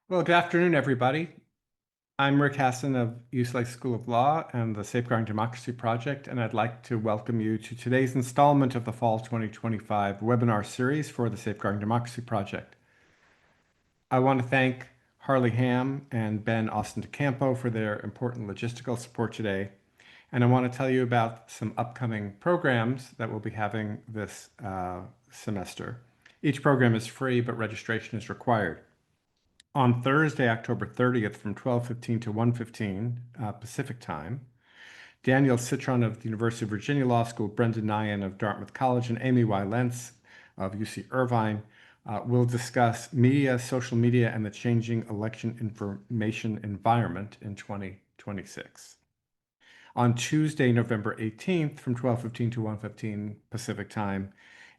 Well, good afternoon, everybody. I'm Rick Hasen of UCLA School of Law and the Safeguarding Democracy Project, and I'd like to welcome you to today's installment of the Fall 2025 webinar series for the Safeguarding Democracy Project. I want to thank Harley Ham and Ben Austin DeCampo for their important logistical support today, and I want to tell you about some upcoming programs that we'll be having this semester. Each program is free, but registration is required. On Thursday, October 30th from 12:15 to 1:15 Pacific Time, Daniel Citron of the University of Virginia Law School, Brendan Nyan of Dartmouth College, and Amy Y. Lentz of UC Irvine will discuss media, social media, and the changing election information environment in 2026. On Tuesday, November 18th from 12:15 to 1:15 Pacific Time,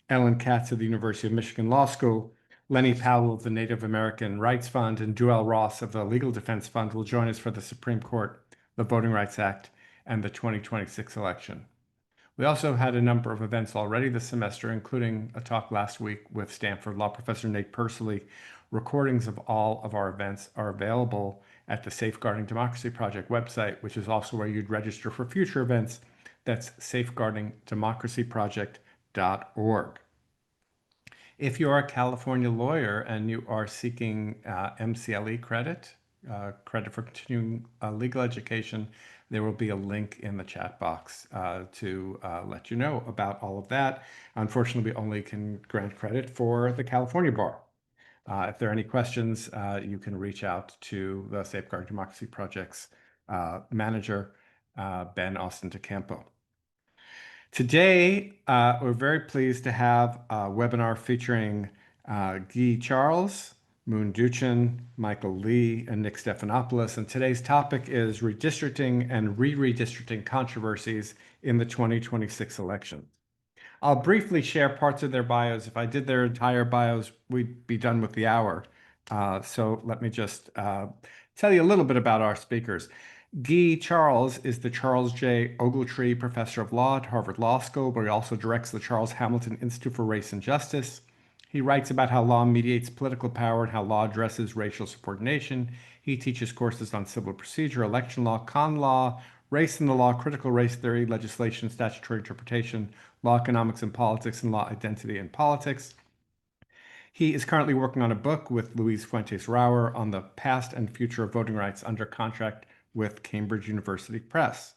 Ellen Katz of the University of Michigan Law School, Lenny Powell of the Native American Rights Fund, and Joelle Ross of the Legal Defense Fund will join us for the Supreme Court, the Voting Rights Act, and the 2026 election. We also had a number of events already this semester, including a talk last week with Stanford Law Professor Nate Persily. Recordings of all of our events are available at the Safeguarding Democracy Project website, which is also where you'd register for future events. That's safeguardingdemocracyproject.org. If you're a California lawyer and you are seeking MCLE credit, credit for continuing legal education, there will be a link in the chat box to let you know about all of that. Unfortunately, we only can grant credit for the California bar. If there are any questions, you can reach out to the Safeguarding Democracy Project's manager, Ben Austin DeCampo. Today, we're very pleased to have a webinar featuring Guy Charles, Moon Duchin, Michael Lee, and Nick Stephanopoulos. And today's topic is redistricting and re-redistricting controversies in the 2026 election. I'll briefly share parts of their bios. If I did their entire bios, we'd be done with the hour. So let me just tell you a little bit about our speakers. Guy Charles is the Charles J. Ogletree Professor of Law at Harvard Law School, where he also directs the Charles Hamilton Institute for Race and Justice. He writes about how law mediates political power and how law addresses racial subordination. He teaches courses on civil procedure, election law, con law, race in the law, critical race theory, legislation, statutory interpretation, law economics and politics, and law identity and politics. He is currently working on a book with Luis Fuentes Rauer on the past and future of voting rights under contract with Cambridge University Press.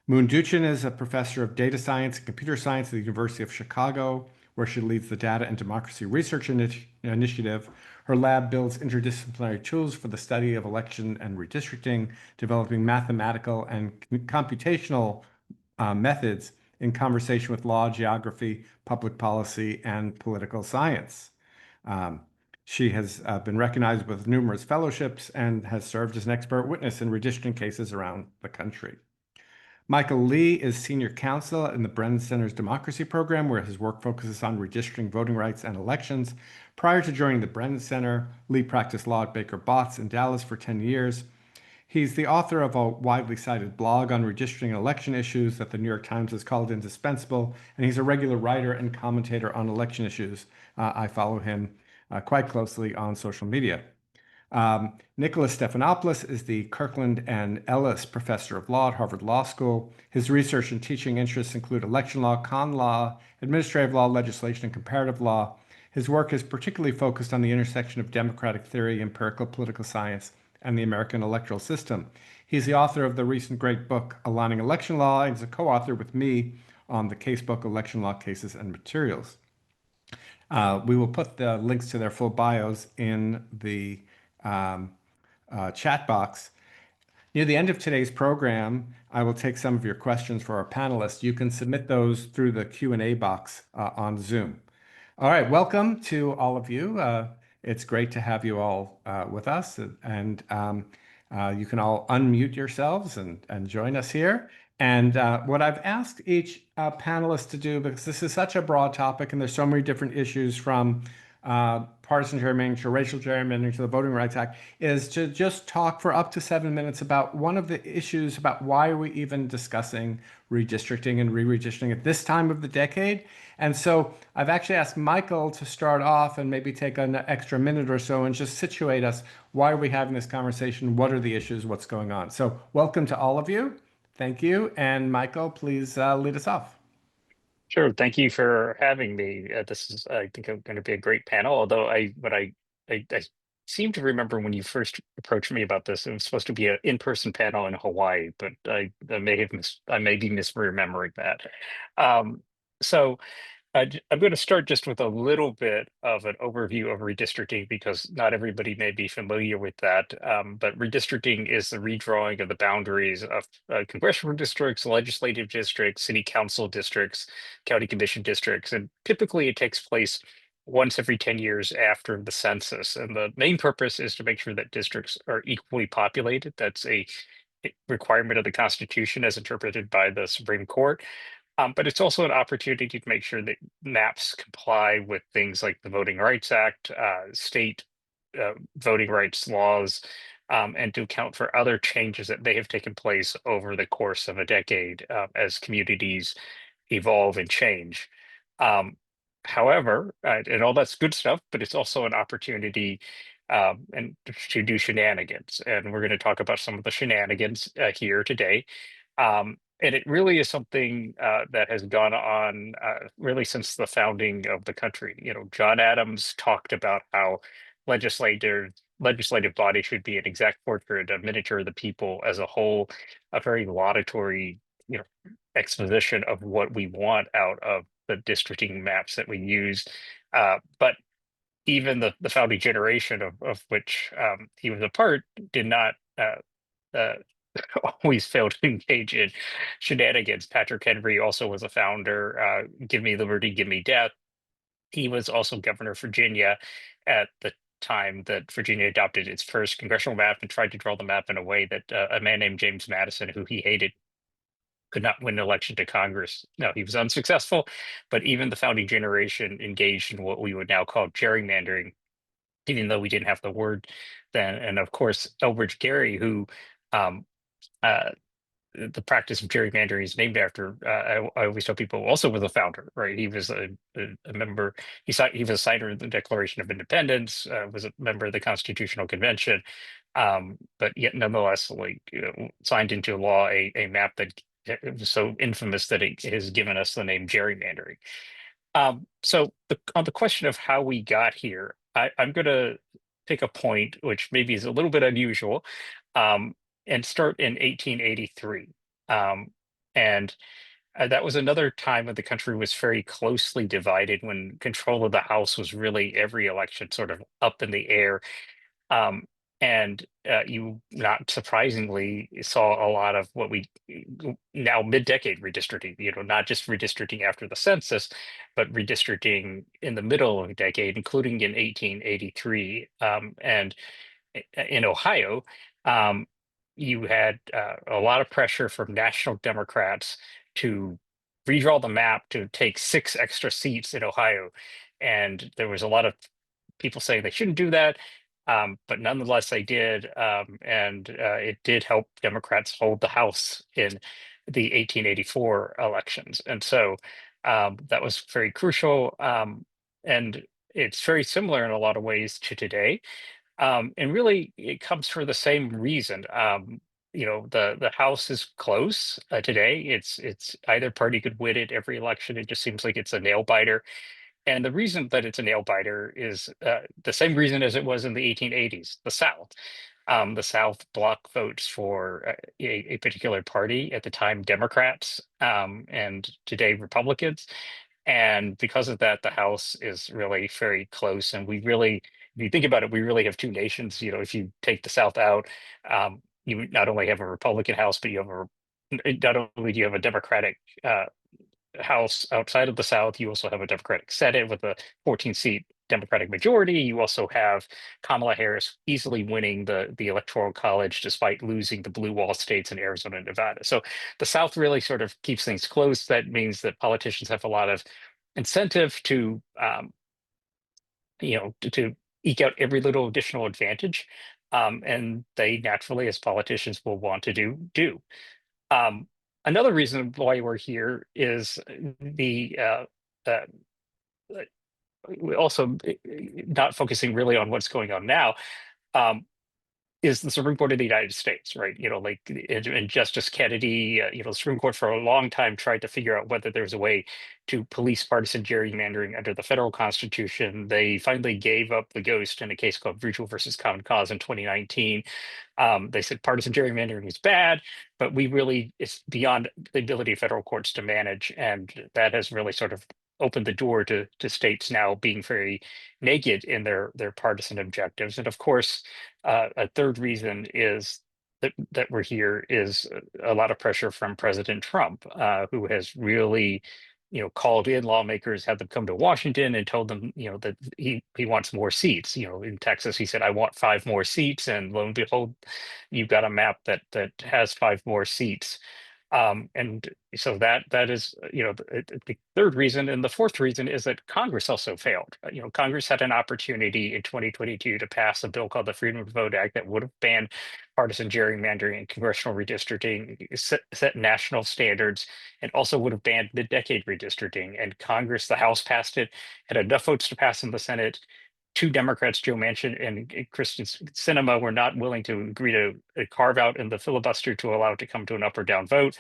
Moon Duchin is a professor of data science and computer science at the University of Chicago, where she leads the Data and Democracy Research Initiative. Her lab builds interdisciplinary tools for the study of election and redistricting, developing mathematical and computational methods in conversation with law, geography, public policy, and political science. She has been recognized with numerous fellowships and has served as an expert witness in redistricting cases around the country. Michael Lee is senior counsel in the Brennan Center's Democracy Program, where his work focuses on redistricting voting rights and elections. Prior to joining the Brennan Center, Lee practiced law at Baker Botts in Dallas for 10 years. He's the author of a widely cited blog on redistricting and election issues that the New York Times has called indispensable, and he's a regular writer and commentator on election issues. I follow him quite closely on social media. Nicholas Stephanopoulos is the Kirkland and Ellis Professor of Law at Harvard Law School. His research and teaching interests include election law, con law, administrative law, legislation, and comparative law. His work is particularly focused on the intersection of democratic theory, empirical political science, and the American electoral system. He's the author of the recent great book, Aligning Election Law, and he's a co-author with me on the casebook, Election Law Cases and Materials. We will put the links to their full bios in the chat box. Near the end of today's program, I will take some of your questions for our panelists. You can submit those through the Q&A box on Zoom. All right, welcome to all of you. It's great to have you all with us, and you can all unmute yourselves and join us here. And what I've asked each panelist to do, because this is such a broad topic and there's so many different issues from partisan gerrymandering to racial gerrymandering to the Voting Rights Act, is to just talk for up to 7 minutes about one of the issues about why are we even discussing redistricting and re-redistricting at this time of the decade. And so I've actually asked Michael to start off and maybe take an extra minute or so and just situate us. Why are we having this conversation? What are the issues? What's going on? So welcome to all of you. Thank you. And Michael, please lead us off. Sure. Thank you for having me. This is, I think, going to be a great panel. Although I seem to remember when you first approached me about this, it was supposed to be an in-person panel in Hawaii, but I may be misremembering that. Um, so. I'm going to start just with a little bit of an overview of redistricting because not everybody may be familiar with that. But redistricting is the redrawing of the boundaries of congressional districts, legislative districts, city council districts, county commission districts. And typically it takes place once every 10 years after the census. And the main purpose is to make sure that districts are equally populated. That's a requirement of the Constitution as interpreted by the Supreme Court. But it's also an opportunity to make sure that maps comply with things like the Voting Rights Act, state voting rights laws, and to account for other changes that may have taken place over the course of a decade as communities evolve and change. Um, However, and all that's good stuff, but it's also an opportunity and to do shenanigans. And we're going to talk about some of the shenanigans here today. And it really is something that has gone on really since the founding of the country. You know, John Adams talked about how legislative body should be an exact portrait, a miniature of the people as a whole, a very laudatory, you know, exposition of what we want out of the districting maps that we use. But even the founding generation of which he was a part did not uh, always failed to engage in shenanigans. Patrick Henry also was a founder. Give me liberty, give me death. He was also governor of Virginia at the time that Virginia adopted its first congressional map and tried to draw the map in a way that a man named James Madison, who he hated, could not win an election to Congress. No, he was unsuccessful, but even the founding generation engaged in what we would now call gerrymandering, even though we didn't have the word then. And of course, Elbridge Gerry, who um, uh, the practice of gerrymandering is named after. I always tell people also was a founder, right? He was a member. He was a signer of the Declaration of Independence. Was a member of the Constitutional Convention, but yet nonetheless, like signed into law a map that it was so infamous that it has given us the name gerrymandering. So on the question of how we got here, I'm going to pick a point which maybe is a little bit unusual, um, and start in 1883. Um, and that was another time when the country was very closely divided, when control of the House was really every election sort of up in the air. Um, and you, not surprisingly, saw a lot of what we now mid-decade redistricting, you know, not just redistricting after the census, but redistricting in the middle of the decade, including in 1883. And in Ohio, um, you had a lot of pressure from national Democrats to redraw the map to take 6 extra seats in Ohio. And there was a lot of people saying they shouldn't do that. But nonetheless, they did. And it did help Democrats hold the House in the 1884 elections. And so that was very crucial. And it's very similar in a lot of ways to today. And really, it comes for the same reason. You know, the House is close today. It's either party could win it every election. It just seems like it's a nail biter. And the reason that it's a nail biter is the same reason as it was in the 1880s, the South. The South block votes for a particular party, at the time Democrats, and today Republicans. And because of that, the House is really very close. And we really, if you think about it, we really have two nations. You know, if you take the South out, you not only have a Republican House, but you have not only do you have a Democratic House outside of the South, you also have a Democratic Senate with a 14-seat Democratic majority. You also have Kamala Harris easily winning the Electoral College despite losing the blue wall states in Arizona and Nevada. So the South really sort of keeps things close. That means that politicians have a lot of incentive to eke out every little additional advantage, and they naturally, as politicians, will want to do. Um, Another reason why we're here is the uh, we also not focusing really on what's going on now. Um, is the Supreme Court of the United States, right? Like and Justice Kennedy, the Supreme Court for a long time tried to figure out whether there was a way to police partisan gerrymandering under the federal constitution. They finally gave up the ghost in a case called Virtual versus Common Cause in 2019. They said partisan gerrymandering is bad, but it's beyond the ability of federal courts to manage, and that has really sort of opened the door to states now being very naked in their partisan objectives. And of course, a third reason is that we're here is a lot of pressure from President Trump, who has really called in lawmakers, had them come to Washington and told them, that he wants more seats. In Texas, he said, I want 5 more seats. And lo and behold, you've got a map that has 5 more seats. And so that is, the third reason. And the fourth reason is that Congress also failed. Congress had an opportunity in 2022 to pass a bill called the Freedom to Vote Act that would have banned partisan gerrymandering and congressional redistricting, set national standards, and also would have banned mid-decade redistricting. And Congress, the House passed it, had enough votes to pass in the Senate. Two Democrats, Joe Manchin and Kristen Sinema, were not willing to agree to carve out in the filibuster to allow it to come to an up or down vote.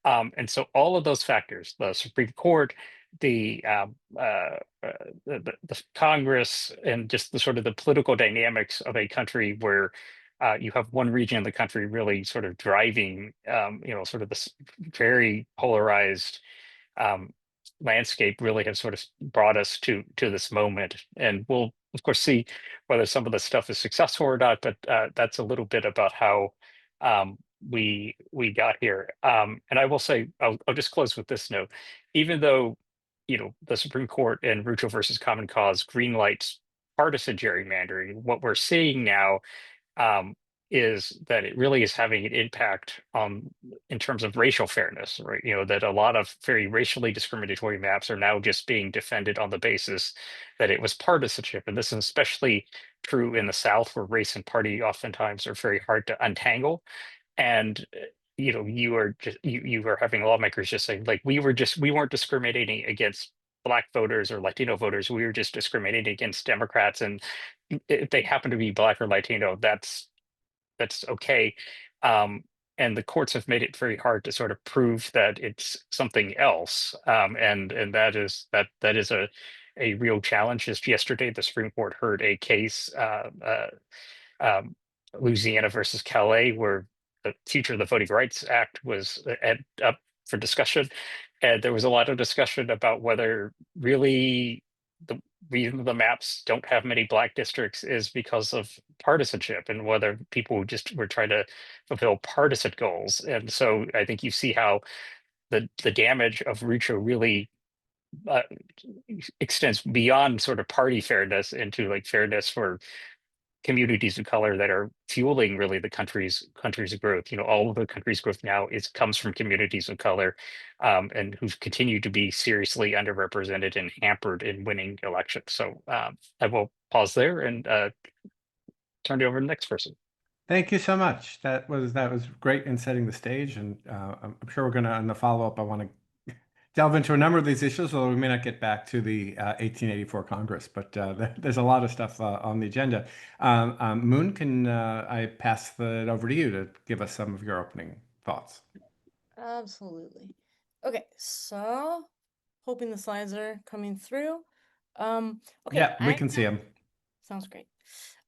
And so all of those factors, the Supreme Court, the, the Congress, and just the sort of the political dynamics of a country where you have one region of the country really sort of driving, sort of this very polarized um, landscape, really have sort of brought us to this moment. And we'll of course see whether some of the stuff is successful or not, but that's a little bit about how we got here. And I will say, I'll just close with this note. Even though the Supreme Court in Rucho versus Common Cause greenlights partisan gerrymandering, what we're seeing now um, is that it really is having an impact on in terms of racial fairness, right? That a lot of very racially discriminatory maps are now just being defended on the basis that it was partisanship. And this is especially true in the South, where race and party oftentimes are very hard to untangle. And you are just you are having lawmakers just saying, like, we weren't discriminating against Black voters or Latino voters. We were just discriminating against Democrats, and if they happen to be Black or Latino, that's okay. And the courts have made it very hard to sort of prove that it's something else. And that is a real challenge. Just yesterday, the Supreme Court heard a case, um, Louisiana versus Calais, where the future of the Voting Rights Act was up for discussion. And there was a lot of discussion about whether really the reason the maps don't have many Black districts is because of partisanship, and whether people just were trying to fulfill partisan goals. And so I think you see how the damage of Rucho really uh, extends beyond sort of party fairness into like fairness for communities of color that are fueling really the country's growth. All of the country's growth now comes from communities of color, and who've continued to be seriously underrepresented and hampered in winning elections. So I will pause there and turn it over to the next person. Thank you so much. That was great in setting the stage, and I'm sure we're gonna in the follow-up. I want to delve into a number of these issues, although we may not get back to the 1884 Congress. But there's a lot of stuff on the agenda. Moon, can I pass it over to you to give us some of your opening thoughts? Absolutely. Okay, so hoping the slides are coming through. Okay, Yeah, we can see them. sounds great.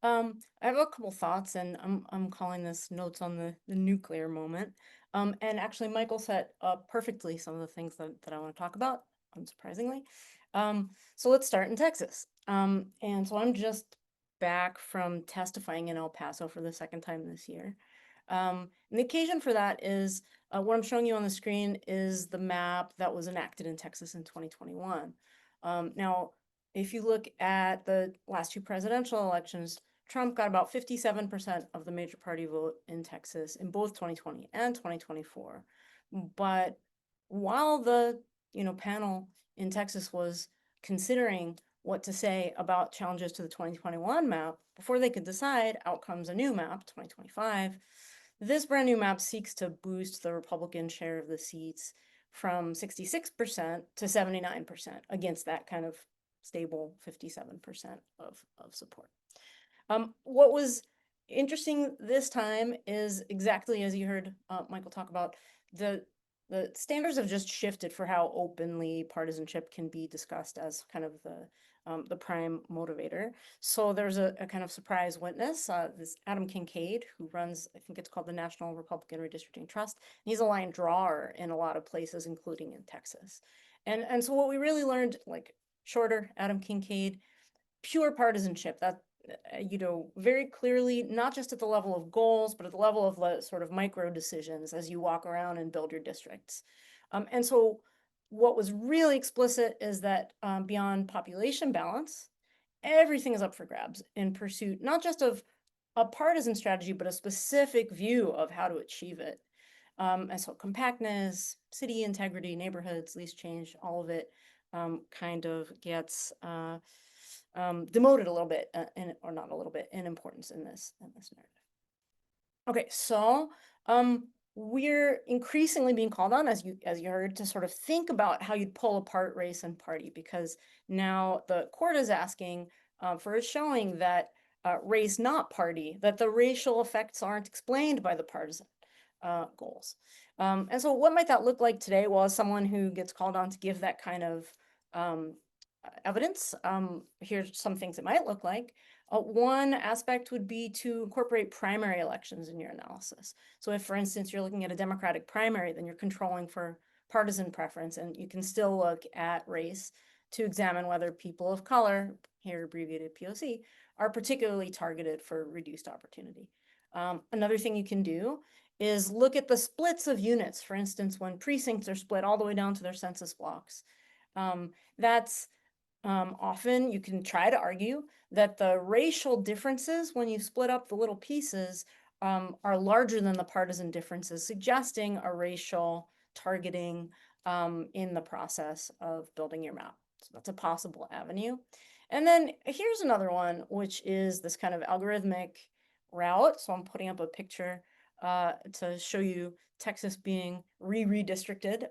I have a couple thoughts, and I'm calling this notes on the nuclear moment. And actually, Michael set up perfectly some of the things that I want to talk about, unsurprisingly. So let's start in Texas. And so I'm just back from testifying in El Paso for the second time this year. And the occasion for that is what I'm showing you on the screen is the map that was enacted in Texas in 2021. Now, if you look at the last two presidential elections, Trump got about 57% of the major party vote in Texas in both 2020 and 2024. But while the panel in Texas was considering what to say about challenges to the 2021 map before they could decide, out comes a new map, 2025. This brand new map seeks to boost the Republican share of the seats from 66% to 79% against that kind of stable 57% of support. What was interesting this time is exactly as you heard Michael talk about, the standards have just shifted for how openly partisanship can be discussed as kind of the prime motivator. So there's a kind of surprise witness, this Adam Kincaid, who runs, I think it's called the National Republican Redistricting Trust. And he's a line drawer in a lot of places, including in Texas. And so what we really learned, like shorter Adam Kincaid, pure partisanship, that very clearly, not just at the level of goals, but at the level of the sort of micro decisions as you walk around and build your districts. And so what was really explicit is that beyond population balance, everything is up for grabs in pursuit, not just of a partisan strategy, but a specific view of how to achieve it. And so compactness, city integrity, neighborhoods, least change, all of it kind of gets demoted a little bit, or not a little bit, in importance in this narrative. Okay, so we're increasingly being called on, as you heard, to sort of think about how you'd pull apart race and party, because now the court is asking for a showing that race, not party, that the racial effects aren't explained by the partisan goals. And so what might that look like today? Well, as someone who gets called on to give that kind of evidence, here's some things it might look like. One aspect would be to incorporate primary elections in your analysis. So if, for instance, you're looking at a Democratic primary, then you're controlling for partisan preference, and you can still look at race to examine whether people of color, here abbreviated POC, are particularly targeted for reduced opportunity. Another thing you can do is look at the splits of units. For instance, when precincts are split all the way down to their census blocks. That's often you can try to argue that the racial differences when you split up the little pieces are larger than the partisan differences, suggesting a racial targeting in the process of building your map. So that's a possible avenue. And then here's another one, which is this kind of algorithmic route. So I'm putting up a picture to show you Texas being re-redistricted.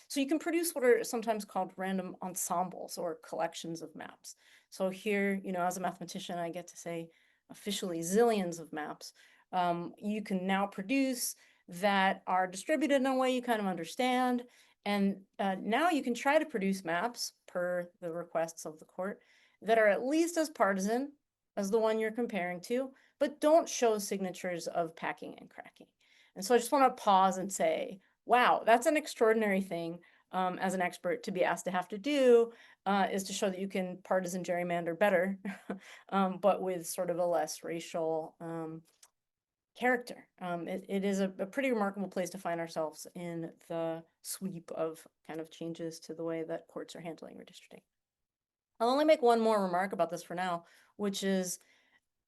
So you can produce what are sometimes called random ensembles or collections of maps. So here, as a mathematician, I get to say officially zillions of maps. You can now produce that are distributed in a way you kind of understand. And now you can try to produce maps per the requests of the court that are at least as partisan as the one you're comparing to, but don't show signatures of packing and cracking. And so I just want to pause and say, wow, that's an extraordinary thing as an expert to be asked to have to do, is to show that you can partisan gerrymander better, but with sort of a less racial character. It is a pretty remarkable place to find ourselves in the sweep of kind of changes to the way that courts are handling redistricting. I'll only make one more remark about this for now, which is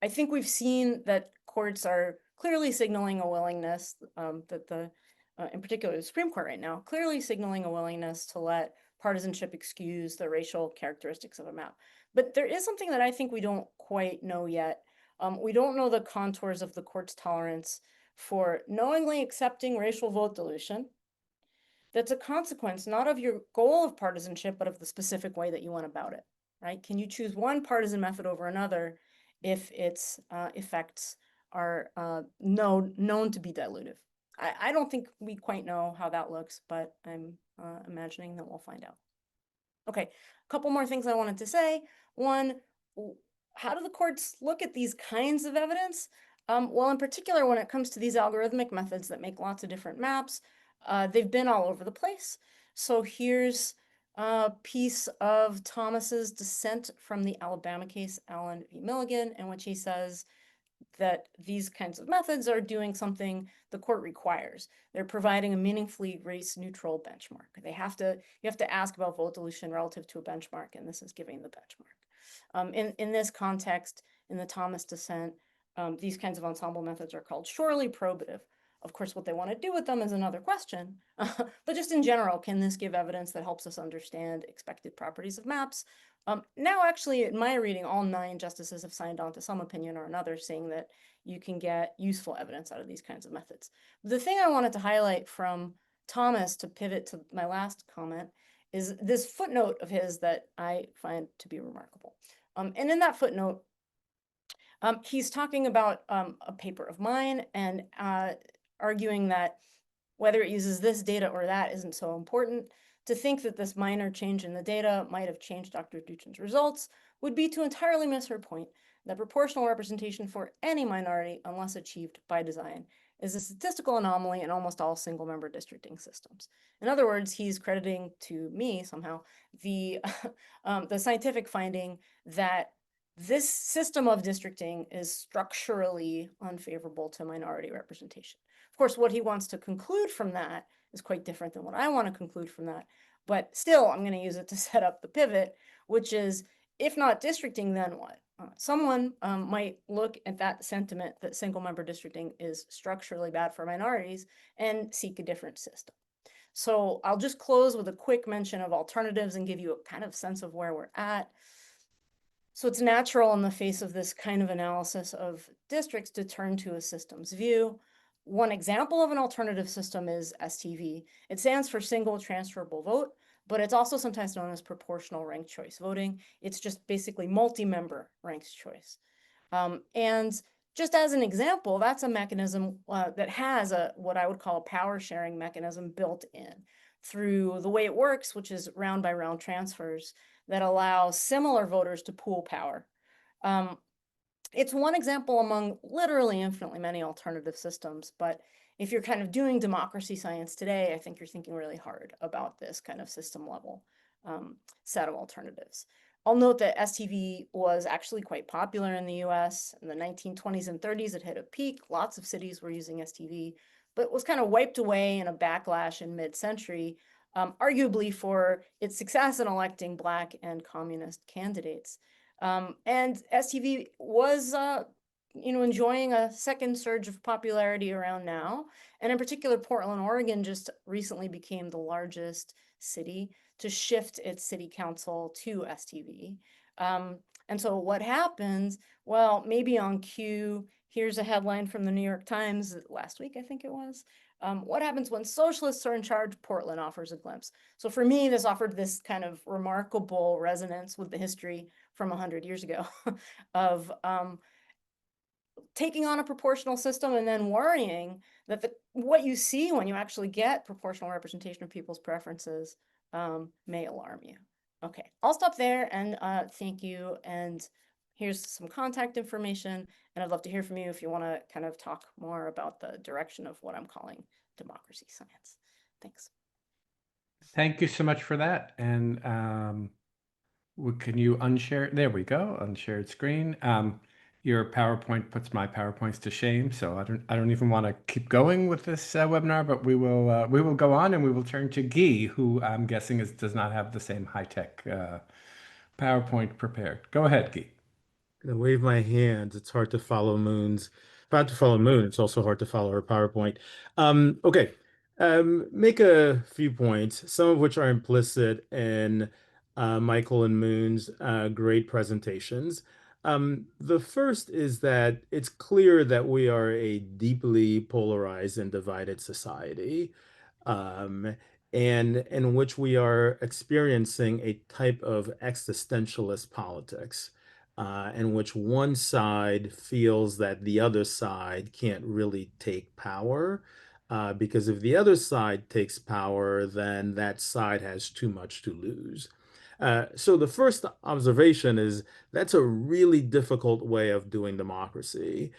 I think we've seen that courts are clearly signaling a willingness, in particular the Supreme Court right now, clearly signaling a willingness to let partisanship excuse the racial characteristics of a map. But there is something that I think we don't quite know yet. We don't know the contours of the court's tolerance for knowingly accepting racial vote dilution. That's a consequence not of your goal of partisanship, but of the specific way that you went about it, right? Can you choose one partisan method over another if its effects are known to be dilutive? I don't think we quite know how that looks, but I'm imagining that we'll find out. Okay, a couple more things I wanted to say. One, how do the courts look at these kinds of evidence? Well, in particular, when it comes to these algorithmic methods that make lots of different maps, they've been all over the place. So here's a piece of Thomas's dissent from the Alabama case, Allen v. Milligan, in which he says that these kinds of methods are doing something the court requires. They're providing a meaningfully race-neutral benchmark. You have to ask about vote dilution relative to a benchmark, and this is giving the benchmark. In this context, in the Thomas dissent, these kinds of ensemble methods are called surely probative Of course, what they want to do with them is another question. But just in general, can this give evidence that helps us understand expected properties of maps? Now, actually, in my reading, all 9 justices have signed on to some opinion or another saying that you can get useful evidence out of these kinds of methods. The thing I wanted to highlight from Thomas, to pivot to my last comment, is this footnote of his that I find to be remarkable. And in that footnote, he's talking about a paper of mine and arguing that whether it uses this data or that isn't so important. To think that this minor change in the data might have changed Dr. Duchin's results would be to entirely miss her point that proportional representation for any minority, unless achieved by design, is a statistical anomaly in almost all single-member districting systems. In other words, he's crediting to me somehow the scientific finding that this system of districting is structurally unfavorable to minority representation. Of course, what he wants to conclude from that is quite different than what I want to conclude from that. But still, I'm going to use it to set up the pivot, which is, if not districting, then what? Someone might look at that sentiment that single-member districting is structurally bad for minorities and seek a different system. So I'll just close with a quick mention of alternatives and give you a kind of sense of where we're at. So it's natural in the face of this kind of analysis of districts to turn to a systems view. One example of an alternative system is STV. It stands for single transferable vote, but it's also sometimes known as proportional ranked choice voting. It's just basically multi-member ranked choice. And just as an example, that's a mechanism that has what I would call a power sharing mechanism built in through the way it works, which is round by round transfers that allow similar voters to pool power. It's one example among literally infinitely many alternative systems, but if you're kind of doing democracy science today, I think you're thinking really hard about this kind of system level set of alternatives. I'll note that STV was actually quite popular in the US. In the 1920s and 30s, it hit a peak. Lots of cities were using STV, but was kind of wiped away in a backlash in mid-century, arguably for its success in electing Black and communist candidates. And STV was enjoying a second surge of popularity around now. And in particular, Portland, Oregon just recently became the largest city to shift its city council to STV. And so what happens? Well, maybe on cue, here's a headline from the New York Times last week, I think it was. What happens when socialists are in charge? Portland offers a glimpse. So for me, this offered this kind of remarkable resonance with the history from 100 years ago of taking on a proportional system and then worrying that what you see when you actually get proportional representation of people's preferences may alarm you. Okay, I'll stop there and thank you. And here's some contact information. And I'd love to hear from you if you want to kind of talk more about the direction of what I'm calling democracy science. Thanks. Thank you so much for that. And can you unshare? There we go, unshared screen. Your PowerPoint puts my PowerPoints to shame, so I don't even want to keep going with this webinar, but we will go on and we will turn to Guy, who I'm guessing does not have the same high-tech PowerPoint prepared. Go ahead, Guy. I wave my hands. It's hard to follow Moon's. About to follow Moon. It's also hard to follow her PowerPoint. Okay. Make a few points, some of which are implicit in Michael and Moon's great presentations. The first is that it's clear that we are a deeply polarized and divided society, and in which we are experiencing a type of existentialist politics, in which one side feels that the other side can't really take power. Because if the other side takes power, then that side has too much to lose. So the first observation is that's a really difficult way of doing democracy,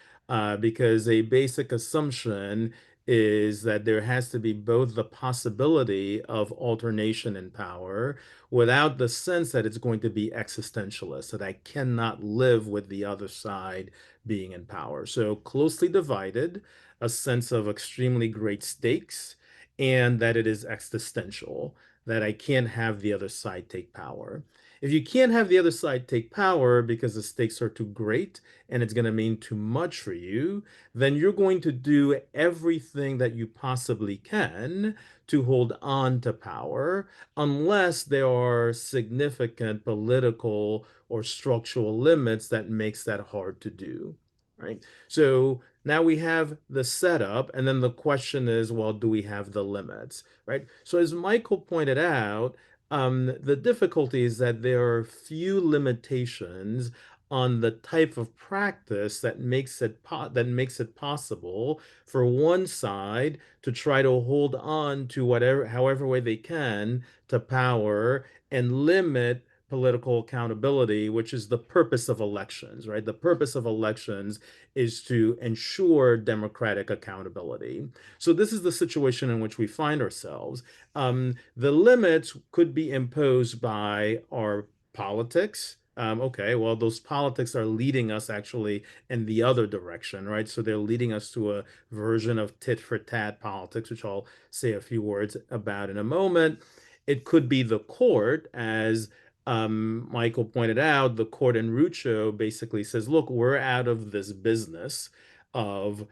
because a basic assumption is that there has to be both the possibility of alternation in power without the sense that it's going to be existentialist, that I cannot live with the other side being in power. So closely divided, a sense of extremely great stakes, and that it is existential, that I can't have the other side take power. If you can't have the other side take power because the stakes are too great and it's going to mean too much for you, then you're going to do everything that you possibly can to hold on to power, unless there are significant political or structural limits that makes that hard to do, right? So now we have the setup, and then the question is, well, do we have the limits, right? So as Michael pointed out, the difficulty is that there are few limitations on the type of practice that makes it possible for one side to try to hold on to however way they can to power and limit political accountability, which is the purpose of elections, right? The purpose of elections is to ensure democratic accountability. So this is the situation in which we find ourselves. The limits could be imposed by our politics. Okay, well, those politics are leading us actually in the other direction, right? So they're leading us to a version of tit for tat politics, which I'll say a few words about in a moment. It could be the court, as Michael pointed out. The court in Rucho basically says, look, we're out of this business of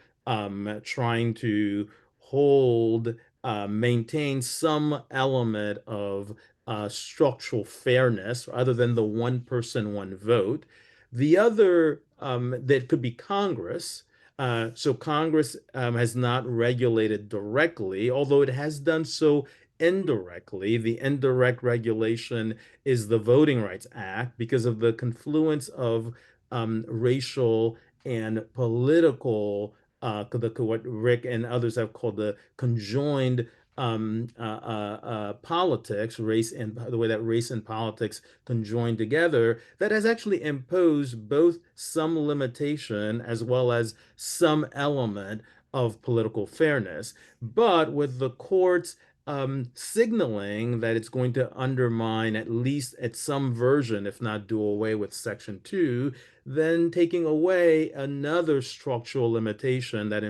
trying to hold, maintain some element of structural fairness other than the one person, one vote. The other, that could be Congress. So Congress has not regulated directly, although it has done so indirectly. The indirect regulation is the Voting Rights Act because of the confluence of racial and political, what Rick and others have called the conjoined politics, race and the way that race and politics conjoin together, that has actually imposed both some limitation as well as some element of political fairness. But with the courts signaling that it's going to undermine, at least at some version, if not do away with Section 2, then taking away another structural limitation that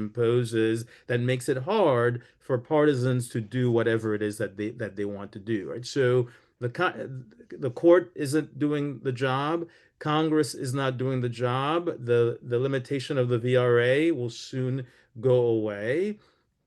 makes it hard for partisans to do whatever it is that they want to do, right? So the court isn't doing the job. Congress is not doing the job. The limitation of the VRA will soon go away.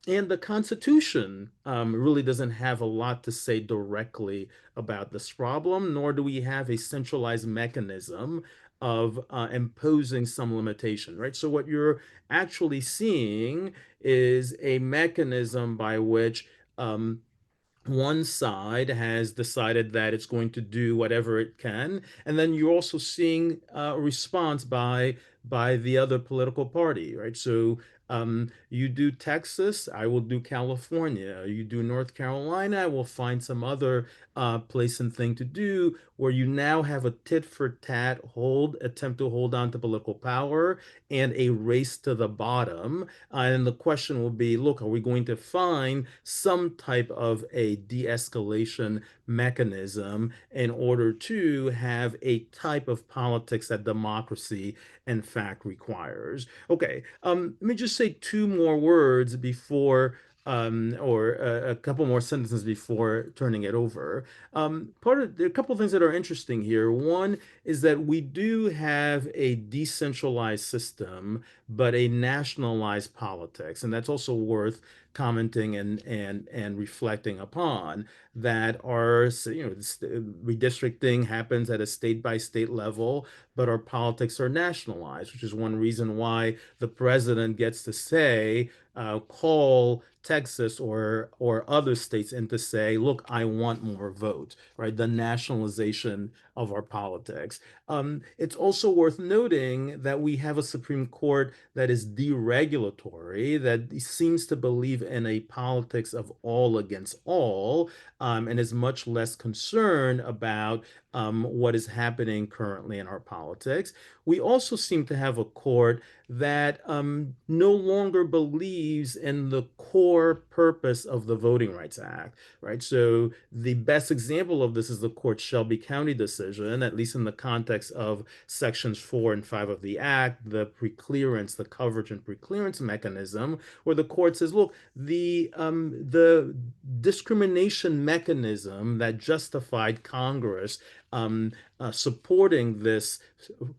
And the Constitution really doesn't have a lot to say directly about this problem, nor do we have a centralized mechanism of imposing some limitation, right? So what you're actually seeing is a mechanism by which one side has decided that it's going to do whatever it can, and then you're also seeing a response by the other political party, right? So you do Texas, I will do California. You do North Carolina, I will find some other place and thing to do, where you now have a tit for tat attempt to hold on to political power and a race to the bottom. And the question will be, look, are we going to find some type of a de-escalation mechanism in order to have a type of politics that democracy in fact requires? Okay, let me just say two more words before or a couple more sentences before turning it over. There are a couple of things that are interesting here. One is that we do have a decentralized system, but a nationalized politics, and that's also worth commenting and reflecting upon. That our redistricting happens at a state by state level, but our politics are nationalized, which is one reason why the president gets to say, call Texas or other states in to say, look, I want more votes, right? The nationalization of our politics. It's also worth noting that we have a Supreme Court that is deregulatory, that seems to believe in a politics of all against all, and is much less concerned about what is happening currently in our politics. We also seem to have a court that no longer believes in the core purpose of the Voting Rights Act, right? So the best example of this is the court's Shelby County decision, at least in the context of sections 4 and 5 of the act, the coverage and preclearance mechanism, where the court says, look, the discrimination mechanism that justified Congress supporting this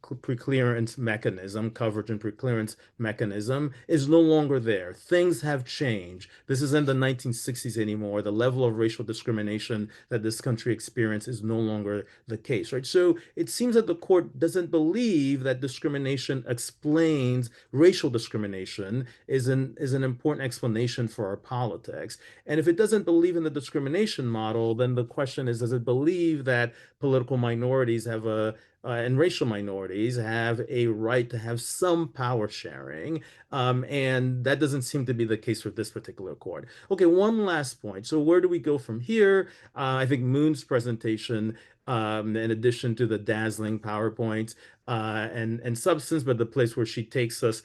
preclearance mechanism, coverage and preclearance mechanism, is no longer there. Things have changed. This isn't the 1960s anymore. The level of racial discrimination that this country experienced is no longer the case, right? So it seems that the court doesn't believe that discrimination explains racial discrimination is an important explanation for our politics. And if it doesn't believe in the discrimination model, then the question is, does it believe that political minorities have and racial minorities have a right to have some power sharing? And that doesn't seem to be the case with this particular court. Okay, one last point. So where do we go from here? I think Moon's presentation, in addition to the dazzling PowerPoint and substance, but the place where she takes us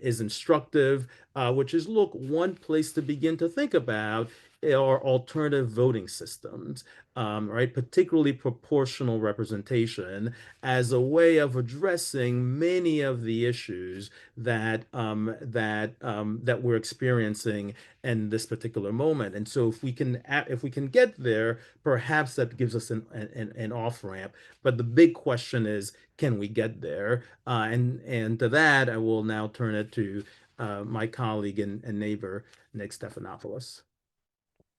is instructive, which is, look, one place to begin to think about are alternative voting systems, right? Particularly proportional representation as a way of addressing many of the issues that we're experiencing in this particular moment. And so if we can get there, perhaps that gives us an off ramp. But the big question is, can we get there? And to that, I will now turn it to my colleague and neighbor, Nick Stephanopoulos.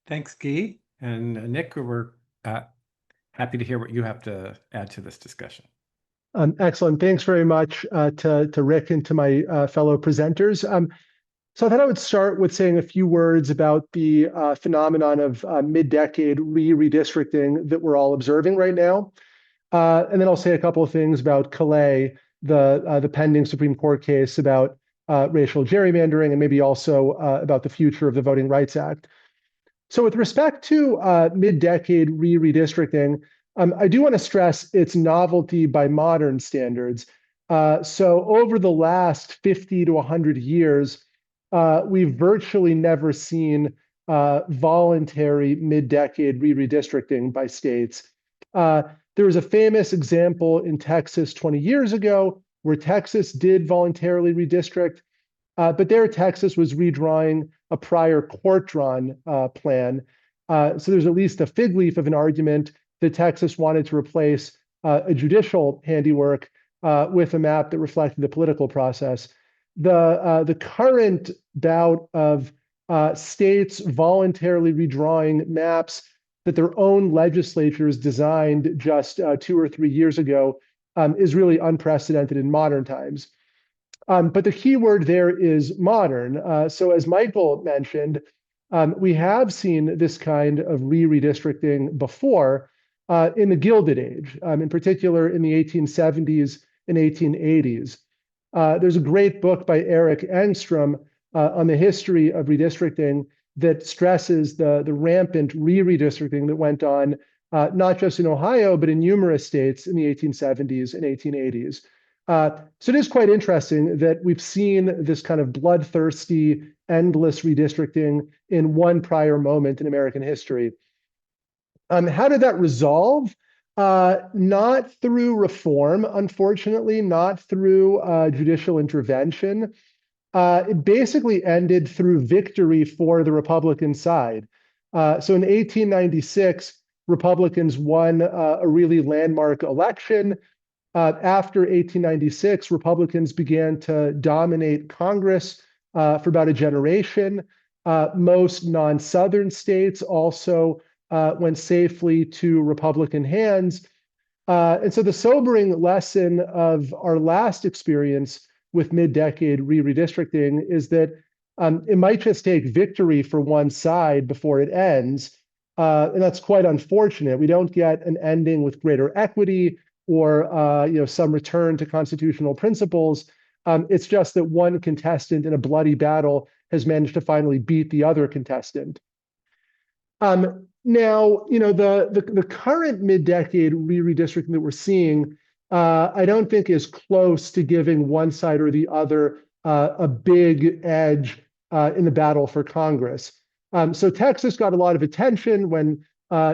Thanks, Guy. And Nick, we're happy to hear what you have to add to this discussion. Excellent. Thanks very much to Rick and to my fellow presenters. So I thought I would start with saying a few words about the phenomenon of mid-decade redistricting that we're all observing right now. And then I'll say a couple of things about Calais, the pending Supreme Court case about racial gerrymandering, and maybe also about the future of the Voting Rights Act. So with respect to mid-decade redistricting, I do want to stress its novelty by modern standards. So over the last 50 to 100 years, we've virtually never seen voluntary mid-decade redistricting by states. There was a famous example in Texas 20 years ago where Texas did voluntarily redistrict, but there Texas was redrawing a prior court-drawn plan. So there's at least a fig leaf of an argument that Texas wanted to replace a judicial handiwork with a map that reflected the political process. The current bout of states voluntarily redrawing maps that their own legislatures designed just 2 or 3 years ago is really unprecedented in modern times. But the key word there is modern. So as Michael mentioned, we have seen this kind of redistricting before in the Gilded Age, in particular in the 1870s and 1880s. There's a great book by Eric Engstrom on the history of redistricting that stresses the rampant redistricting that went on, not just in Ohio, but in numerous states in the 1870s and 1880s. So it is quite interesting that we've seen this kind of bloodthirsty, endless redistricting in one prior moment in American history. How did that resolve? Not through reform, unfortunately, not through judicial intervention. It basically ended through victory for the Republican side. So in 1896, Republicans won a really landmark election. After 1896, Republicans began to dominate Congress for about a generation. Most non-Southern states also went safely to Republican hands. And so the sobering lesson of our last experience with mid-decade redistricting is that it might just take victory for one side before it ends. And that's quite unfortunate. We don't get an ending with greater equity or some return to constitutional principles. It's just that one contestant in a bloody battle has managed to finally beat the other contestant. Now, the current mid-decade redistricting that we're seeing, I don't think is close to giving one side or the other a big edge in the battle for Congress. So Texas got a lot of attention when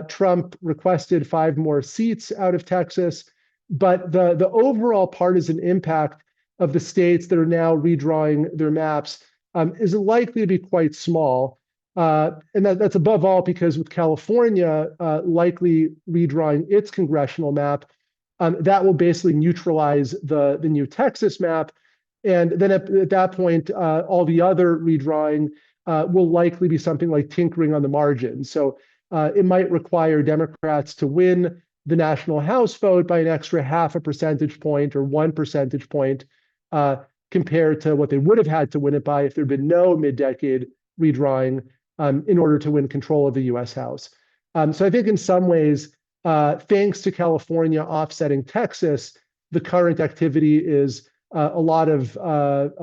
Trump requested 5 more seats out of Texas, but the overall partisan impact of the states that are now redrawing their maps is likely to be quite small. And that's above all because with California likely redrawing its congressional map, that will basically neutralize the new Texas map. And then at that point, all the other redrawing will likely be something like tinkering on the margins. So it might require Democrats to win the national House vote by an extra 0.5 percentage point or 1 percentage point compared to what they would have had to win it by if there'd been no mid-decade redrawing in order to win control of the US House. So I think in some ways, thanks to California offsetting Texas, the current activity is a lot of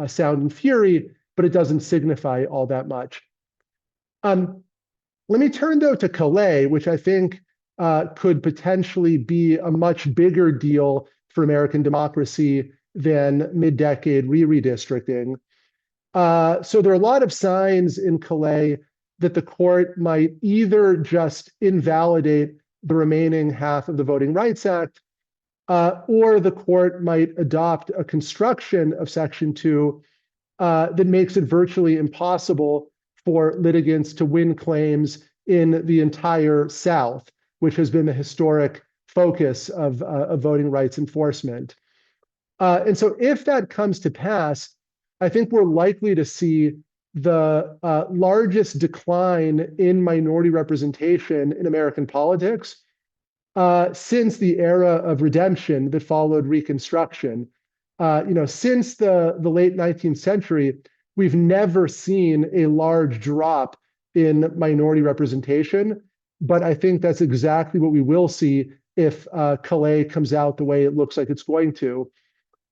sound and fury, but it doesn't signify all that much. Let me turn though to Calais, which I think could potentially be a much bigger deal for American democracy than mid-decade re-redistricting. So there are a lot of signs in Calais that the court might either just invalidate the remaining half of the Voting Rights Act, or the court might adopt a construction of Section 2 that makes it virtually impossible for litigants to win claims in the entire South, which has been the historic focus of voting rights enforcement. And so if that comes to pass, I think we're likely to see the largest decline in minority representation in American politics since the era of redemption that followed Reconstruction. Since the late 19th century, we've never seen a large drop in minority representation, but I think that's exactly what we will see if Calais comes out the way it looks like it's going to.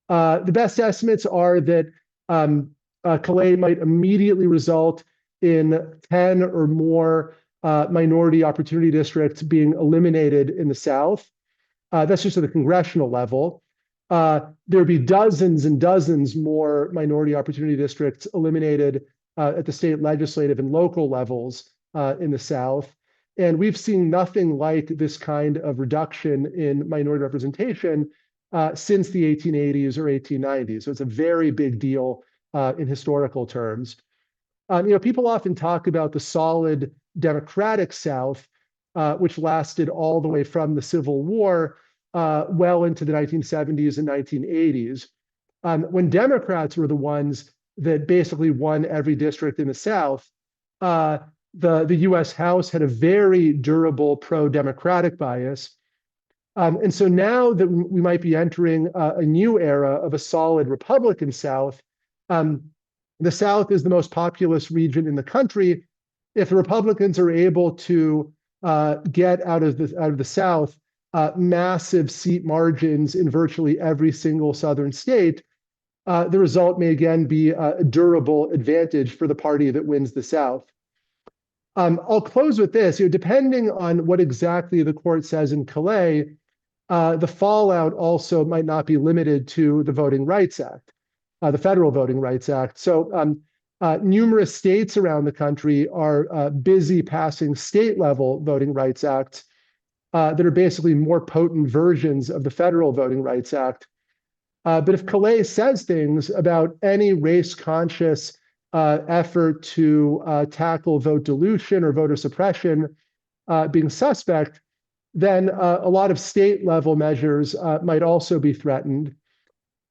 The best estimates are that Calais might immediately result in 10 or more minority opportunity districts being eliminated in the South. That's just at the congressional level. There'd be dozens and dozens more minority opportunity districts eliminated at the state legislative and local levels in the South. And we've seen nothing like this kind of reduction in minority representation since the 1880s or 1890s. So it's a very big deal in historical terms. People often talk about the solid democratic South, which lasted all the way from the Civil War well into the 1970s and 1980s. When Democrats were the ones that basically won every district in the South, the US House had a very durable pro-democratic bias. And so now that we might be entering a new era of a solid Republican South, the South is the most populous region in the country. If the Republicans are able to get out of the South massive seat margins in virtually every single Southern state, the result may again be a durable advantage for the party that wins the South. I'll close with this. Depending on what exactly the court says in Calais, the fallout also might not be limited to the Voting Rights Act, the Federal Voting Rights Act. So numerous states around the country are busy passing state-level voting rights acts that are basically more potent versions of the Federal Voting Rights Act. But if Calais says things about any race-conscious effort to tackle vote dilution or voter suppression being suspect, then a lot of state-level measures might also be threatened.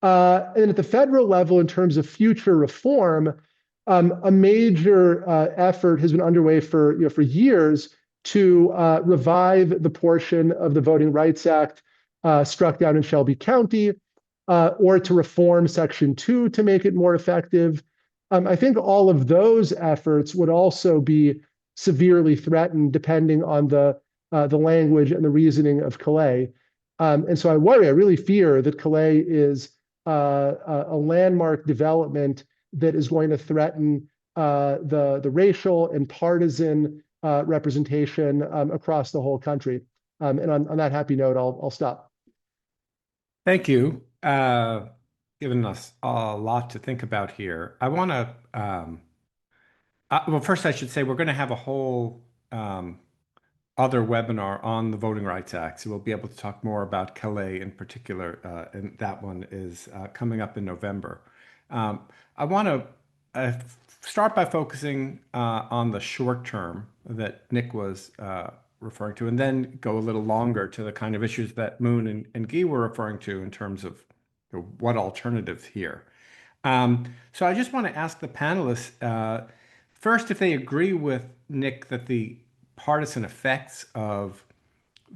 And at the federal level, in terms of future reform, a major effort has been underway for years to revive the portion of the Voting Rights Act struck down in Shelby County, or to reform Section 2 to make it more effective. I think all of those efforts would also be severely threatened depending on the language and the reasoning of Calais. And so I really fear that Calais is a landmark development that is going to threaten the racial and partisan representation across the whole country. And on that happy note, I'll stop. Thank you. Given us a lot to think about here. I want to, well, first I should say we're going to have a whole other webinar on the Voting Rights Act. So we'll be able to talk more about Calais in particular, and that one is coming up in November. I want to start by focusing on the short term that Nick was referring to, and then go a little longer to the kind of issues that Moon and Guy were referring to in terms of what alternatives here. So I just want to ask the panelists first if they agree with Nick that the partisan effects of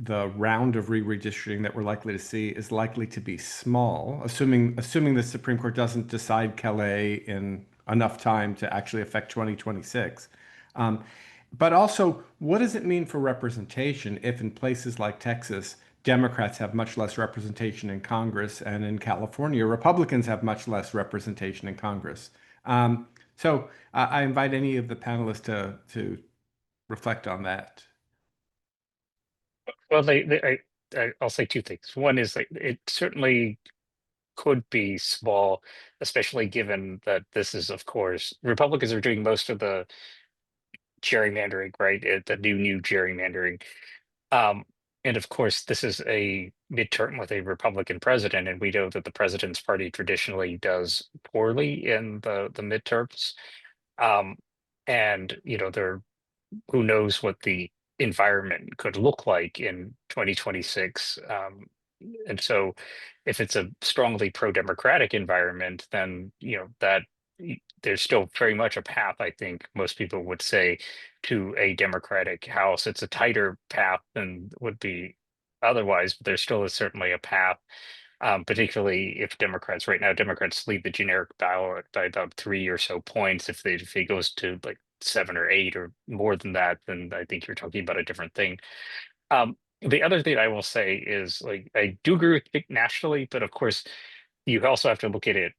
the round of re-redistricting that we're likely to see is likely to be small, assuming the Supreme Court doesn't decide Calais in enough time to actually affect 2026. But also, what does it mean for representation if in places like Texas, Democrats have much less representation in Congress, and in California, Republicans have much less representation in Congress? So I invite any of the panelists to reflect on that. Well, I'll say two things. One is that it certainly could be small, especially given that this is, of course, Republicans are doing most of the gerrymandering, right? The new gerrymandering. And of course, this is a midterm with a Republican president, and we know that the president's party traditionally does poorly in the midterms. And there, who knows what the environment could look like in 2026. And so if it's a strongly pro-democratic environment, then that there's still very much a path, I think most people would say, to a Democratic House. It's a tighter path than would be otherwise, but there still is certainly a path, particularly if Democrats lead the generic ballot by about 3 or so points. If it goes to like 7 or 8 or more than that, then I think you're talking about a different thing. The other thing I will say is, like, I do agree with Nick nationally, but of course you also have to look at it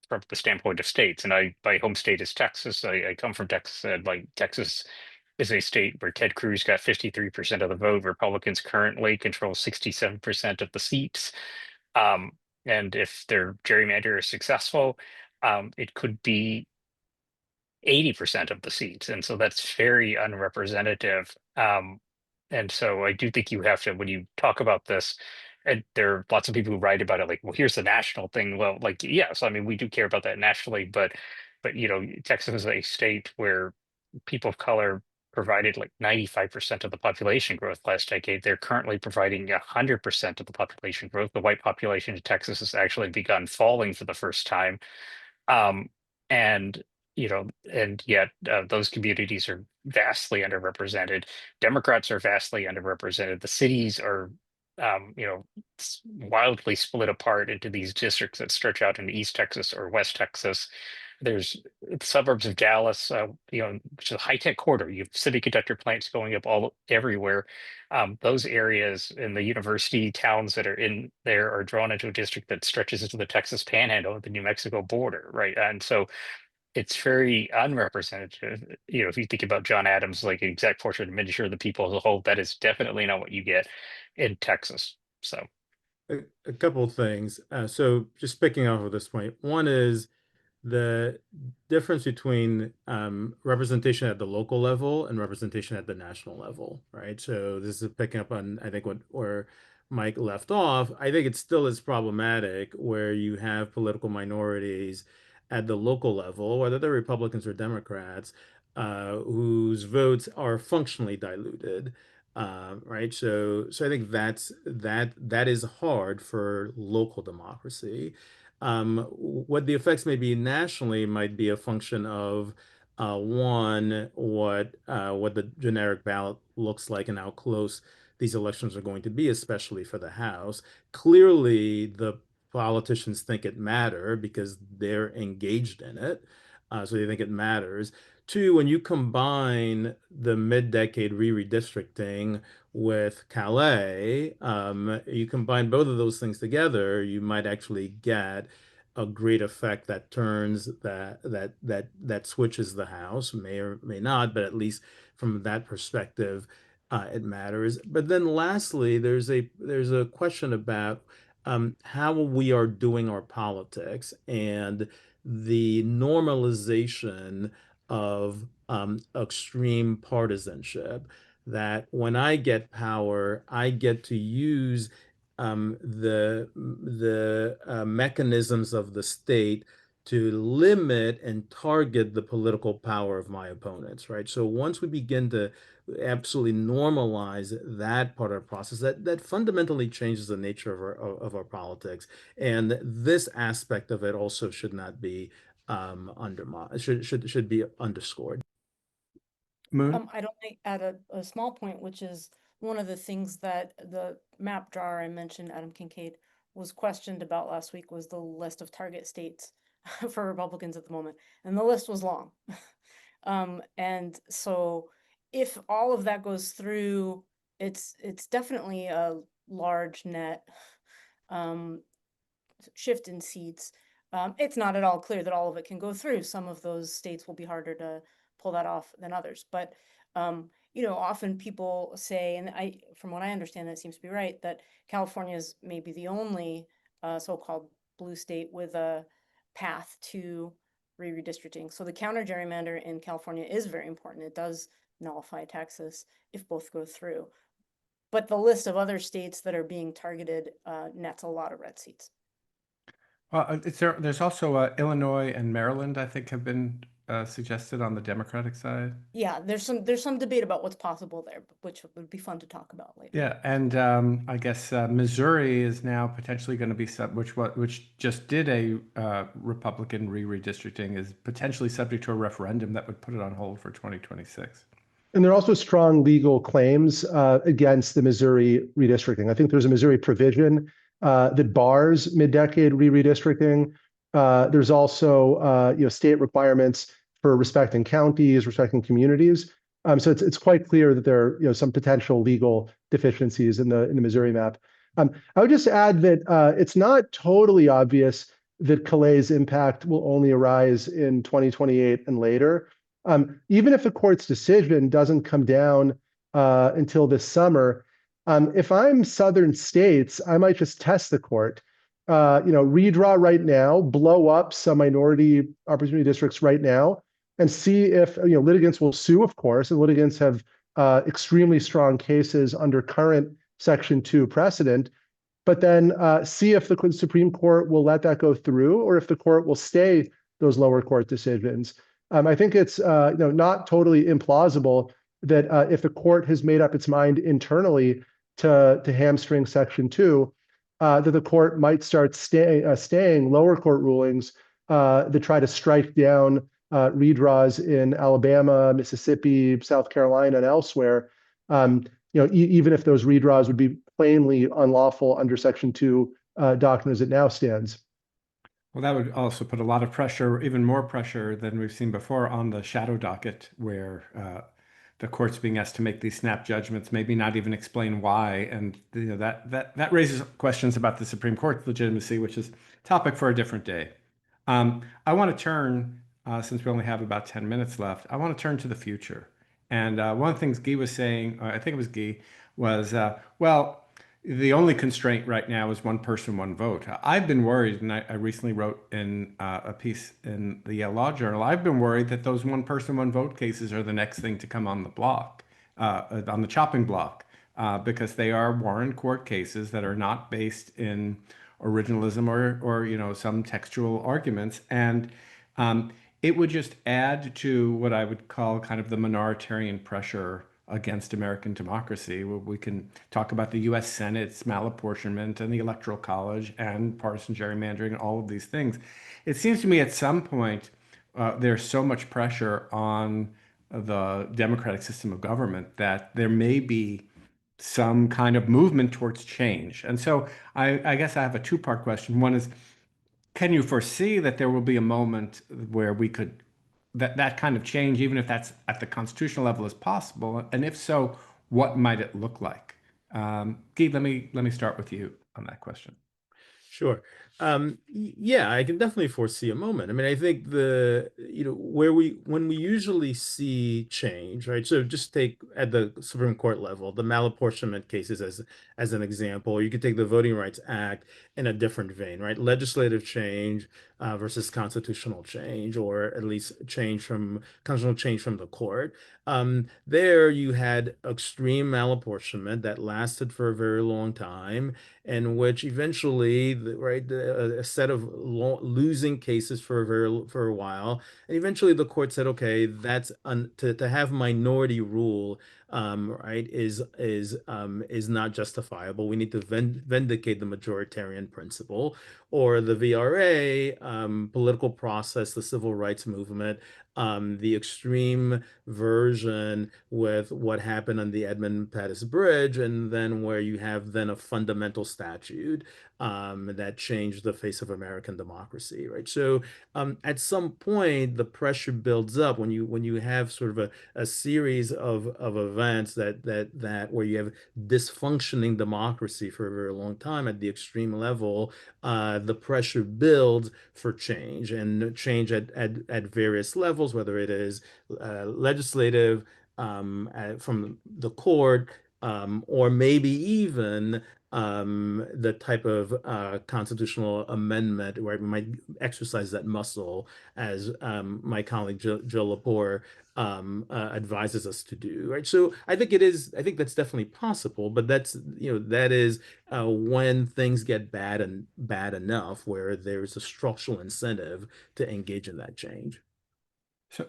from the standpoint of states. And my home state is Texas. I come from Texas, and like Texas is a state where Ted Cruz got 53% of the vote. Republicans currently control 67% of the seats. And if their gerrymander is successful, it could be 80% of the seats. And so that's very unrepresentative. And so I do think you have to, when you talk about this, and there are lots of people who write about it, like, well, here's the national thing. Well, like, yes, I mean, we do care about that nationally, but Texas is a state where people of color provided like 95% of the population growth last decade. They're currently providing 100% of the population growth. The white population in Texas has actually begun falling for the first time. And and yet those communities are vastly underrepresented. Democrats are vastly underrepresented. The cities are wildly split apart into these districts that stretch out into East Texas or West Texas. There's suburbs of Dallas, which is a high-tech corridor. You have semiconductor plants going up everywhere. Those areas in the university towns that are in there are drawn into a district that stretches into the Texas Panhandle, the New Mexico border, right? And so it's very unrepresentative. If you think about John Adams, like exact portrait and miniature of the people as a whole, that is definitely not what you get in Texas. So A couple of things. So just picking off of this point, one is the difference between representation at the local level and representation at the national level, right? So this is picking up on, I think, where Mike left off. I think it still is problematic where you have political minorities at the local level, whether they're Republicans or Democrats, whose votes are functionally diluted. Right. So I think that is hard for local democracy. What the effects may be nationally might be a function of one, what the generic ballot looks like and how close these elections are going to be, especially for the House. Clearly, the politicians think it matter because they're engaged in it, so they think it matters. Two, when you combine the mid-decade re-redistricting with Calais, you combine both of those things together, you might actually get a great effect that turns that switches the House, may or may not, but at least from that perspective, it matters. But then lastly, there's a question about how we are doing our politics and the normalization of extreme partisanship, that when I get power, I get to use the mechanisms of the state to limit and target the political power of my opponents, right? So once we begin to absolutely normalize that part of our process, that fundamentally changes the nature of our politics. And this aspect of it also should not be undermined, should be underscored. Moon? I'd only add a small point, which is one of the things that the map drawer I mentioned, Adam Kincaid, was questioned about last week was the list of target states for Republicans at the moment. And the list was long. And so if all of that goes through, it's definitely a large net shift in seats. It's not at all clear that all of it can go through. Some of those states will be harder to pull that off than others. But often people say, and from what I understand, that seems to be right, that California is maybe the only so-called blue state with a path to re-redistricting. So the counter gerrymander in California is very important. It does nullify Texas if both go through. But the list of other states that are being targeted nets a lot of red seats. Well, there's also Illinois and Maryland, I think, have been suggested on the Democratic side. Yeah, there's some debate about what's possible there, which would be fun to talk about later. Yeah, and I guess Missouri is now potentially going to be which just did a Republican redistricting, is potentially subject to a referendum that would put it on hold for 2026. And there are also strong legal claims against the Missouri redistricting. I think there's a Missouri provision that bars mid-decade redistricting. There's also state requirements for respecting counties, respecting communities. So it's quite clear that there are some potential legal deficiencies in the Missouri map. I would just add that it's not totally obvious that Calais' impact will only arise in 2028 and later. Even if the court's decision doesn't come down until this summer, if I'm Southern states, I might just test the court. Redraw right now, blow up some minority opportunity districts right now, and see if litigants will sue, of course, and litigants have extremely strong cases under current Section 2 precedent. But then see if the Supreme Court will let that go through, or if the court will stay those lower court decisions. I think it's not totally implausible that if the court has made up its mind internally to hamstring Section 2, that the court might start staying lower court rulings that try to strike down redraws in Alabama, Mississippi, South Carolina, and elsewhere. Even if those redraws would be plainly unlawful under Section 2 doctrine as it now stands. Well, that would also put a lot of pressure, even more pressure than we've seen before, on the shadow docket, where the court's being asked to make these snap judgments, maybe not even explain why, and that raises questions about the Supreme Court's legitimacy, which is a topic for a different day. I want to turn, since we only have about 10 minutes left, I want to turn to the future. And one of the things Guy was saying, I think it was Guy, was, well, the only constraint right now is one person, one vote. I've been worried, and I recently wrote in a piece in the Yale Law Journal, I've been worried that those one person, one vote cases are the next thing to come on the block, on the chopping block, because they are Warren Court cases that are not based in originalism or some textual arguments. And it would just add to what I would call kind of the minoritarian pressure against American democracy. We can talk about the U.S. Senate's malapportionment and the Electoral College and partisan gerrymandering and all of these things. It seems to me at some point there's so much pressure on the democratic system of government that there may be some kind of movement towards change. And so I guess I have a two-part question. One is, can you foresee that there will be a moment where we could that kind of change, even if that's at the constitutional level, is possible? And if so, what might it look like? Guy, let me start with you on that question. Sure. Yeah, I can definitely foresee a moment. I mean, I think when we usually see change, right? So just take at the Supreme Court level, the malapportionment cases as an example. You could take the Voting Rights Act in a different vein, right? Legislative change, versus constitutional change, or at least constitutional change from the court. There you had extreme malapportionment that lasted for a very long time, in which eventually, a set of losing cases for a while, and eventually the court said, okay, that's to have minority rule, right, is not justifiable. We need to vindicate the majoritarian principle, or the VRA, political process, the civil rights movement, the extreme version with what happened on the Edmund Pettus Bridge, and then where you have then a fundamental statute that changed the face of American democracy, right? So at some point, the pressure builds up when you have sort of a series of events that where you have dysfunctioning democracy for a very long time at the extreme level. The pressure builds for change, and change at various levels, whether it is legislative, from the court, or maybe even the type of constitutional amendment where we might exercise that muscle, as my colleague Jill Lepore advises us to do, right? So I think that's definitely possible, but that is when things get bad enough where there's a structural incentive to engage in that change.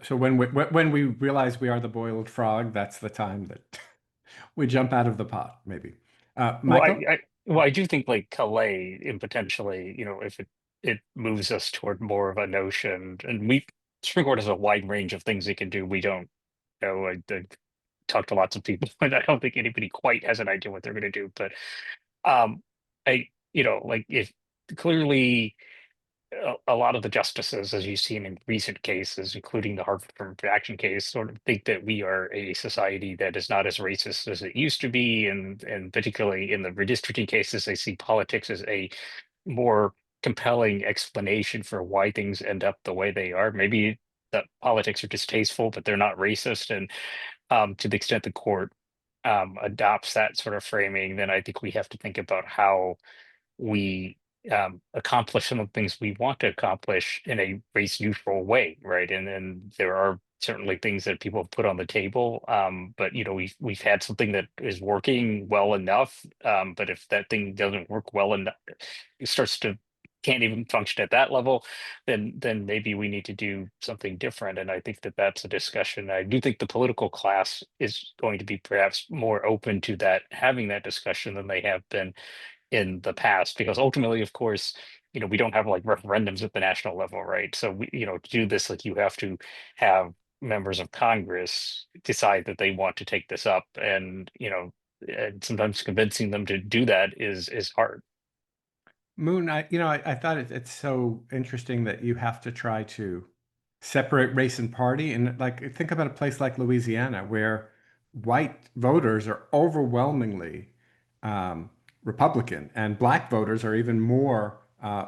So when we realize we are the boiled frog, that's the time that we jump out of the pot, maybe. Michael? I do think like Calais in potentially, if it moves us toward more of a notion, and Supreme Court has a wide range of things it can do. We don't know. I talked to lots of people, and I don't think anybody quite has an idea what they're going to do. But like if clearly a lot of the justices, as you've seen in recent cases, including the Harvard Affirmative Action case, sort of think that we are a society that is not as racist as it used to be, and particularly in the redistricting cases, they see politics as a more compelling explanation for why things end up the way they are. Maybe that politics are distasteful, but they're not racist, and to the extent the court adopts that sort of framing, then I think we have to think about how we accomplish some of the things we want to accomplish in a race neutral way, right? And then there are certainly things that people have put on the table, but we've had something that is working well enough. But if that thing doesn't work well enough, it can't even function at that level, then maybe we need to do something different. And I think that that's a discussion. I do think the political class is going to be perhaps more open to that, having that discussion than they have been in the past, because ultimately, of course, we don't have like referendums at the national level, right? So to do this, like you have to have members of Congress decide that they want to take this up, and and sometimes convincing them to do that is hard. Moon, I thought it's so interesting that you have to try to separate race and party. And like, think about a place like Louisiana, where white voters are overwhelmingly Republican, and black voters are even more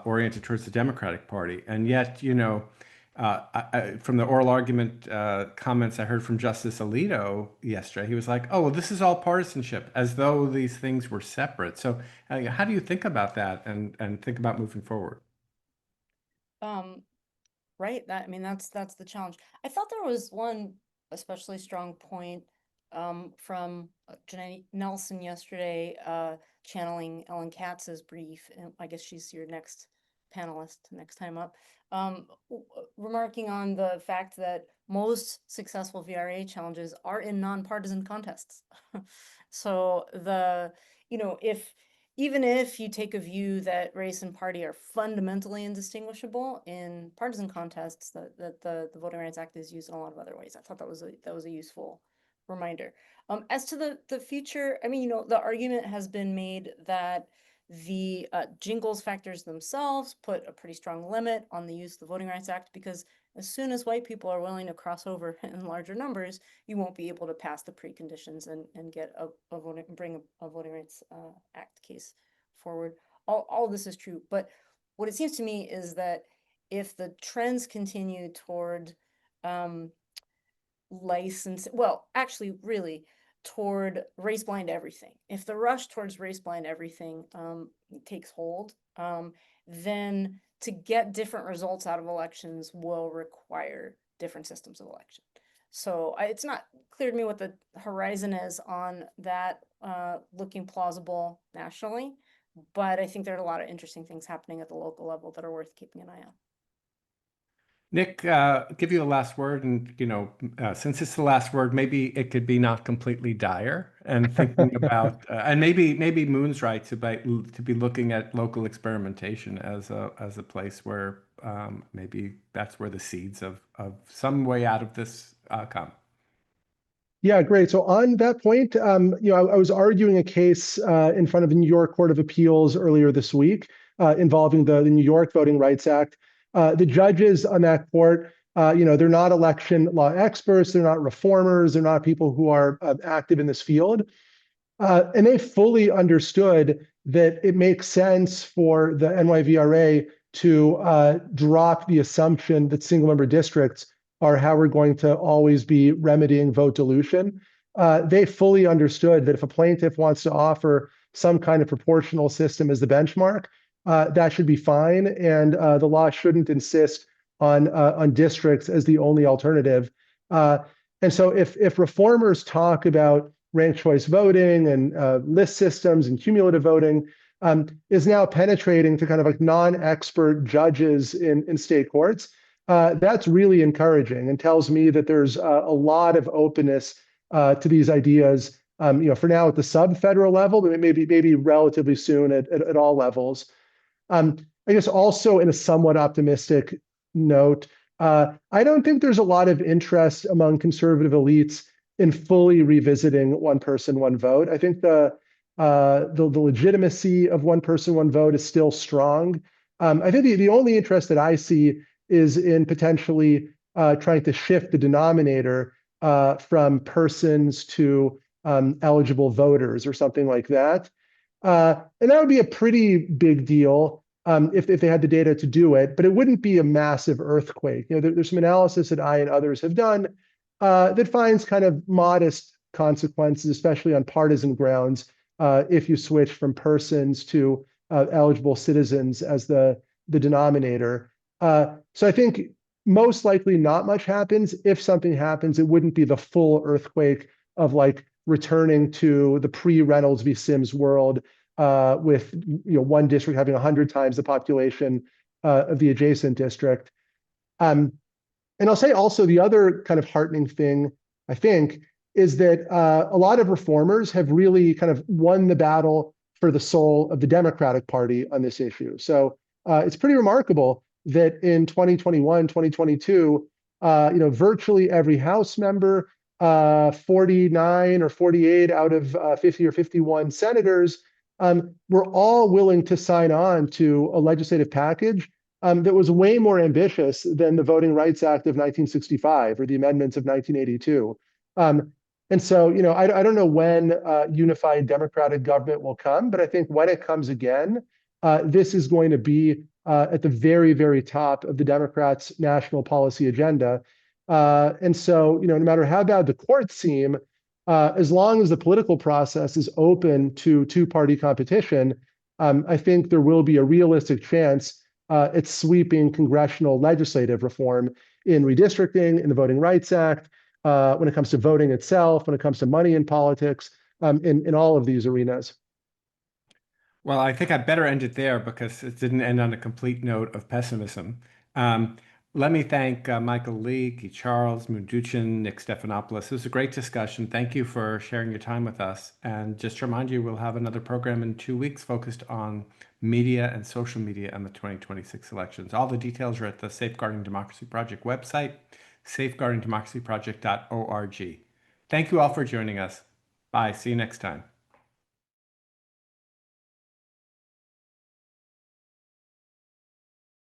oriented towards the Democratic Party. And yet, from the oral argument comments I heard from Justice Alito yesterday, he was like, "Oh, well, this is all partisanship," as though these things were separate. So, how do you think about that, and think about moving forward? Right. That's the challenge. I thought there was one especially strong point from Janae Nelson yesterday, channeling Ellen Katz's brief, and I guess she's your next panelist next time up, remarking on the fact that most successful VRA challenges are in nonpartisan contests. So even if you take a view that race and party are fundamentally indistinguishable in partisan contests, that the Voting Rights Act is used in a lot of other ways. I thought that was a useful reminder. As to the future, the argument has been made that the jingles factors themselves put a pretty strong limit on the use of the Voting Rights Act, because as soon as white people are willing to cross over in larger numbers, you won't be able to pass the preconditions and get bring a Voting Rights Act case forward. All of this is true, but what it seems to me is that if the trends continue toward really toward race blind everything, if the rush towards race blind everything takes hold, then to get different results out of elections will require different systems of election. So it's not clear to me what the horizon is on that looking plausible nationally, but I think there are a lot of interesting things happening at the local level that are worth keeping an eye on. Nick, give you the last word, and since it's the last word, maybe it could be not completely dire, and thinking about, and maybe Moon's right to be looking at local experimentation as a place where maybe that's where the seeds of some way out of this come. Yeah, great. So on that point, I was arguing a case in front of the New York Court of Appeals earlier this week involving the New York Voting Rights Act. The judges on that court, they're not election law experts, they're not reformers, they're not people who are active in this field. And they fully understood that it makes sense for the NYVRA to drop the assumption that single member districts are how we're going to always be remedying vote dilution. They fully understood that if a plaintiff wants to offer some kind of proportional system as the benchmark, that should be fine, and the law shouldn't insist on districts as the only alternative. And so if reformers talk about ranked choice voting and list systems and cumulative voting, is now penetrating to kind of like non-expert judges in state courts, that's really encouraging and tells me that there's a lot of openness to these ideas, for now at the sub-federal level, but maybe relatively soon at all levels. I guess also in a somewhat optimistic note, I don't think there's a lot of interest among conservative elites in fully revisiting one person, one vote. I think the legitimacy of one person, one vote is still strong. I think the only interest that I see is in potentially trying to shift the denominator from persons to eligible voters or something like that. And that would be a pretty big deal if they had the data to do it, but it wouldn't be a massive earthquake. There's some analysis that I and others have done that finds kind of modest consequences, especially on partisan grounds, if you switch from persons to eligible citizens as the denominator. So I think most likely not much happens. If something happens, it wouldn't be the full earthquake of like returning to the pre-Reynolds v. Sims world with one district having 100 times the population of the adjacent district. And I'll say also the other kind of heartening thing, I think, is that a lot of reformers have really kind of won the battle for the soul of the Democratic Party on this issue. So it's pretty remarkable that in 2021, 2022, virtually every House member, 49 or 48 out of 50 or 51 senators were all willing to sign on to a legislative package that was way more ambitious than the Voting Rights Act of 1965 or the amendments of 1982. And so, I don't know when unified democratic government will come, but I think when it comes again, this is going to be at the very, very top of the Democrats' national policy agenda. And so, no matter how bad the courts seem, as long as the political process is open to two-party competition, I think there will be a realistic chance at sweeping congressional legislative reform in redistricting, in the Voting Rights Act, when it comes to voting itself, when it comes to money in politics, in all of these arenas. Well, I think I better end it there because it didn't end on a complete note of pessimism. Let me thank Michael Lee, Guy Charles, Moon Duchin, Nick Stephanopoulos. It was a great discussion. Thank you for sharing your time with us. And just to remind you, we'll have another program in 2 weeks focused on media and social media and the 2026 elections. All the details are at the Safeguarding Democracy Project website, safeguardingdemocracyproject.org. Thank you all for joining us. Bye. See you next time.